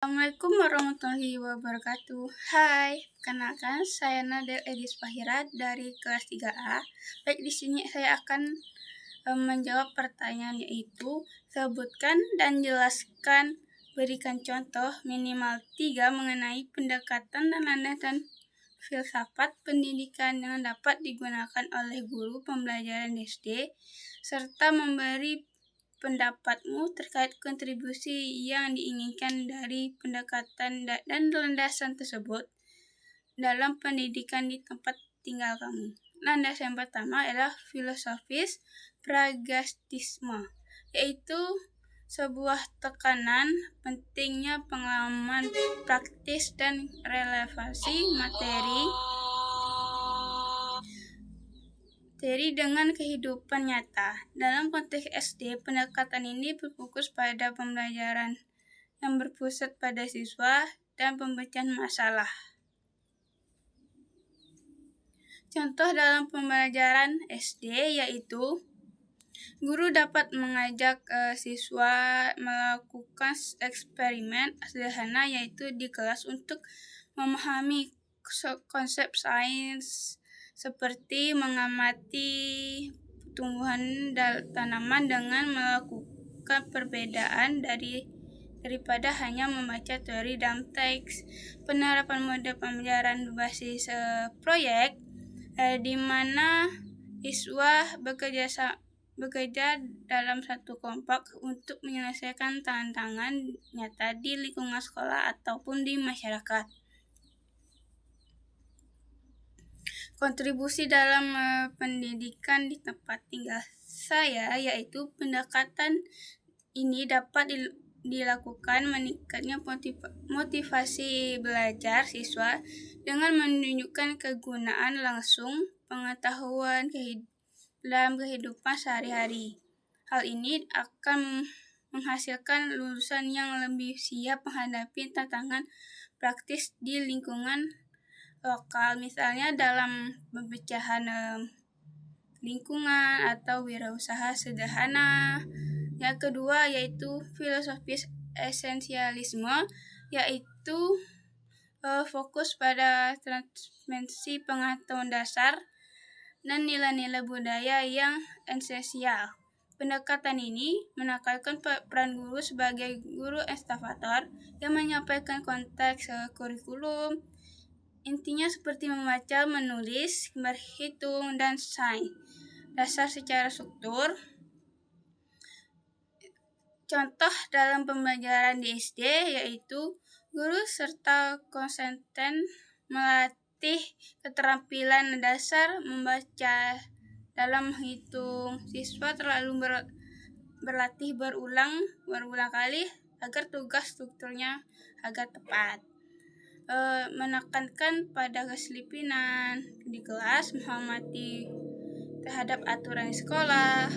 Assalamualaikum warahmatullahi wabarakatuh. Hai, kenalkan saya Nadel Edis Fahira dari kelas 3A. Baik, di sini saya akan menjawab pertanyaan, yaitu sebutkan dan jelaskan, berikan contoh minimal 3 mengenai pendekatan dan landasan filsafat pendidikan yang dapat digunakan oleh guru pembelajaran SD, serta memberi pendapatmu terkait kontribusi yang diinginkan dari pendekatan dan landasan tersebut dalam pendidikan di tempat tinggal kamu. Landasan yang pertama adalah filosofis pragmatisme, yaitu sebuah tekanan pentingnya pengalaman praktis dan relevansi materi dengan kehidupan nyata. Dalam konteks SD, pendekatan ini berfokus pada pembelajaran yang berpusat pada siswa dan pemecahan masalah. Contoh dalam pembelajaran SD yaitu guru dapat mengajak siswa melakukan eksperimen sederhana, yaitu di kelas, untuk memahami konsep sains seperti mengamati tumbuhan tanaman dengan melakukan perbedaan daripada hanya membaca teori dalam teks. Penerapan mode pembelajaran berbasis proyek, di mana siswa bekerja dalam satu kelompok untuk menyelesaikan tantangan nyata di lingkungan sekolah ataupun di masyarakat. Kontribusi dalam pendidikan di tempat tinggal saya, yaitu pendekatan ini dapat dilakukan meningkatnya motivasi belajar siswa dengan menunjukkan kegunaan langsung pengetahuan dalam kehidupan sehari-hari. Hal ini akan menghasilkan lulusan yang lebih siap menghadapi tantangan praktis di lingkungan lokal, misalnya dalam pemecahan lingkungan atau wirausaha sederhana. Yang kedua yaitu filosofis esensialisme, yaitu fokus pada transmisi pengetahuan dasar dan nilai-nilai budaya yang esensial. Pendekatan ini menekankan peran guru sebagai guru estafetor yang menyampaikan konteks kurikulum. Intinya seperti membaca, menulis, berhitung, dan sains dasar secara struktur. Contoh dalam pembelajaran di SD yaitu guru serta konsultan melatih keterampilan dasar membaca dalam menghitung. Siswa terlalu berlatih berulang kali agar tugas strukturnya agak tepat. Menekankan pada kedisiplinan di kelas, menghormati terhadap aturan sekolah,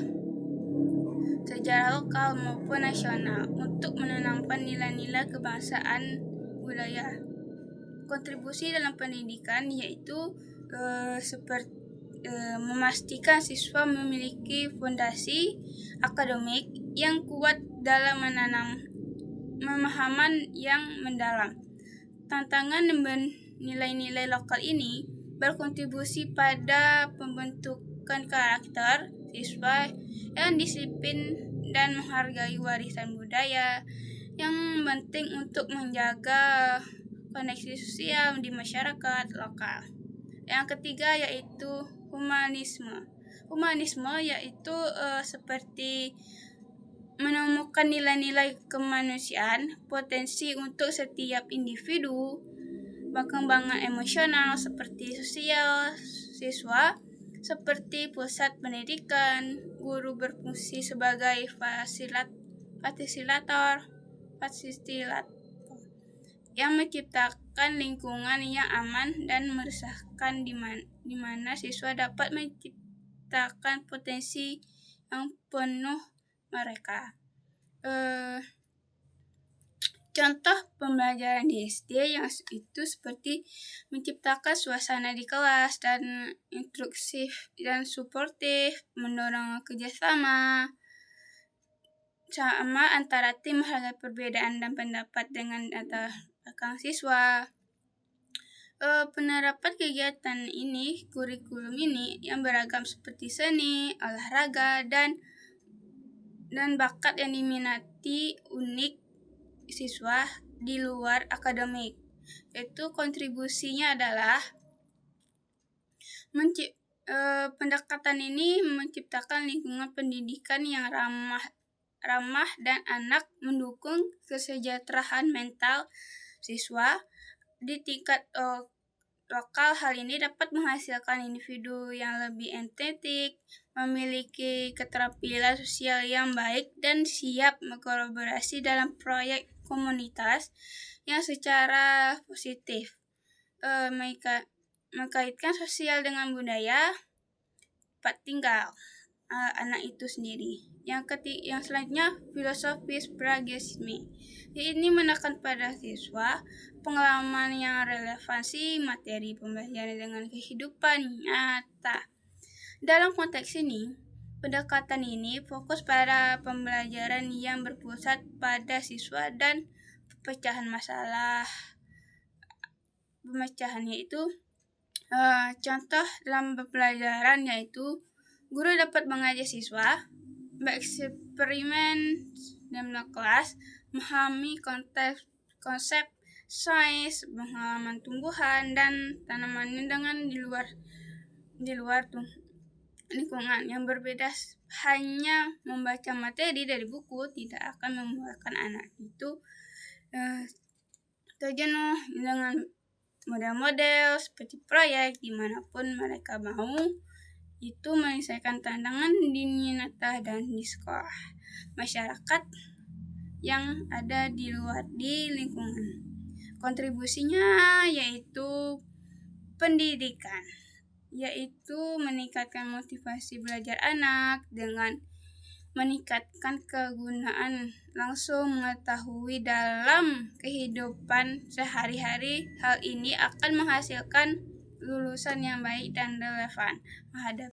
sejarah lokal maupun nasional, untuk menanamkan nilai-nilai kebangsaan budaya. Kontribusi dalam pendidikan yaitu seperti memastikan siswa memiliki fondasi akademik yang kuat dalam pemahaman yang mendalam. Tantangan dan nilai-nilai lokal ini berkontribusi pada pembentukan karakter siswa yang disiplin dan menghargai warisan budaya, yang penting untuk menjaga koneksi sosial di masyarakat lokal. Yang ketiga yaitu humanisme. Humanisme yaitu seperti menemukan nilai-nilai kemanusiaan, potensi untuk setiap individu, perkembangan emosional seperti sosial siswa, seperti pusat pendidikan. Guru berfungsi sebagai fasilitator yang menciptakan lingkungan yang aman dan meresahkan, di mana siswa dapat menciptakan potensi yang penuh mereka. Contoh pembelajaran di SD yang itu seperti menciptakan suasana di kelas dan instruktif dan suportif, mendorong kerjasama, sama antara tim menghargai perbedaan dan pendapat dengan latar belakang siswa. Penerapan kegiatan ini, kurikulum ini yang beragam seperti seni, olahraga, dan bakat yang diminati unik siswa di luar akademik. Itu kontribusinya adalah pendekatan ini menciptakan lingkungan pendidikan yang ramah dan anak, mendukung kesejahteraan mental siswa di tingkat lokal. Hal ini dapat menghasilkan individu yang lebih empatik, memiliki keterampilan sosial yang baik, dan siap berkolaborasi dalam proyek komunitas yang secara positif. Mengkaitkan sosial dengan budaya tempat tinggal anak itu sendiri. Yang selanjutnya, filosofis pragmatisme. Ini menekan pada siswa pengalaman yang relevansi materi pembelajaran dengan kehidupan nyata. Dalam konteks ini, pendekatan ini fokus pada pembelajaran yang berpusat pada siswa dan pemecahannya itu contoh dalam pembelajaran yaitu guru dapat mengajak siswa bereksperimen dalam kelas, memahami konsep sains, pengalaman tumbuhan dan tanaman dengan di luar lingkungan yang berbeda. Hanya membaca materi dari buku tidak akan membuatkan anak itu terjenuh dengan model-model seperti proyek dimanapun mereka mau itu menyelesaikan tantangan di nyata dan di sekolah masyarakat yang ada di lingkungan. Kontribusinya yaitu pendidikan, yaitu meningkatkan motivasi belajar anak dengan meningkatkan kegunaan langsung mengetahui dalam kehidupan sehari-hari. Hal ini akan menghasilkan lulusan yang baik dan relevan menghadapi